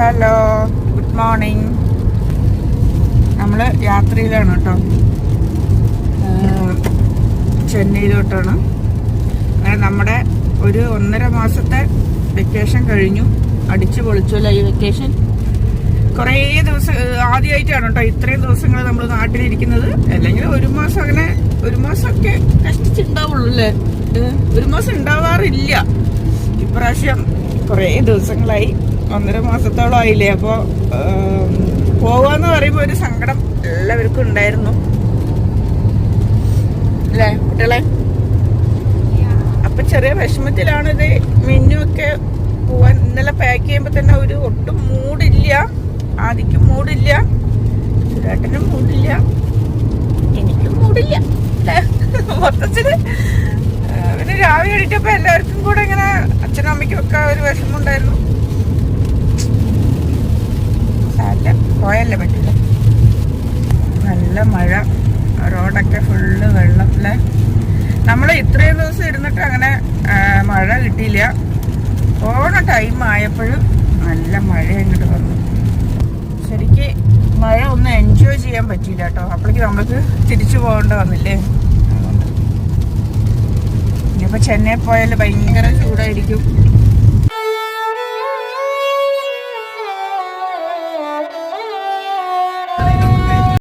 Hello, good morning. നമ്മൾ യാത്രയിലാണ് കേട്ടോ, ചെന്നൈയിലോട്ടാണ്. അങ്ങനെ നമ്മുടെ ഒരു 1.5 മാസത്തെ വെക്കേഷൻ കഴിഞ്ഞു. അടിച്ചു പൊളിച്ചല്ലോ ഈ വെക്കേഷൻ. കുറേ ദിവസം ആദ്യമായിട്ടാണ് കേട്ടോ ഇത്രയും ദിവസങ്ങൾ നമ്മൾ നാട്ടിലിരിക്കുന്നത്. അല്ലെങ്കിൽ ഒരു മാസം, അങ്ങനെ ഒരു മാസമൊക്കെ കഷ്ടിച്ചുണ്ടാവുള്ളൂ അല്ലേ. ഒരു മാസം ഉണ്ടാവാറില്ല. ഇപ്രാവശ്യം കുറേ ദിവസങ്ങളായി, 1.5 മാസത്തോളം ആയില്ലേ. അപ്പോൾ പോവാന്ന് പറയുമ്പോൾ ഒരു സങ്കടം എല്ലാവർക്കും ഉണ്ടായിരുന്നു അല്ലേ കുട്ടികളെ. അപ്പൊ ചെറിയ വിഷമത്തിലാണ് ഇത്. മിന്നുമൊക്കെ പോവാൻ ഇന്നലെ പാക്ക് ചെയ്യുമ്പോ തന്നെ ഒരു ഒട്ടും മൂടില്ല. ആദിക്കും മൂടില്ല, സുരേട്ടനും മൂടില്ല, എനിക്കും മൂടില്ല അല്ലേ മൊത്തത്തില്. പിന്നെ രാവിലെ എണീറ്റപ്പോ എല്ലാവർക്കും കൂടെ ഇങ്ങനെ അച്ഛനും അമ്മയ്ക്കും ഒക്കെ ഒരു വിഷമം ഉണ്ടായിരുന്നു. പോയല്ലേ പറ്റില്ല. നല്ല മഴ, റോഡൊക്കെ ഫുള്ള് വെള്ളം അല്ലേ. നമ്മൾ ഇത്രയും ദിവസം ഇരുന്നിട്ട് അങ്ങനെ മഴ കിട്ടിയില്ല. പോണ ടൈം ആയപ്പോഴും നല്ല മഴ ഇങ്ങോട്ട് വന്നു. ശരിക്ക് മഴ ഒന്നും എൻജോയ് ചെയ്യാൻ പറ്റിയില്ല കേട്ടോ. അപ്പോഴേക്ക് നമ്മൾക്ക് തിരിച്ചു പോകേണ്ട വന്നില്ലേ. അതുകൊണ്ട് ഇനിയിപ്പോൾ ചെന്നൈ പോയാൽ ഭയങ്കര ചൂടായിരിക്കും.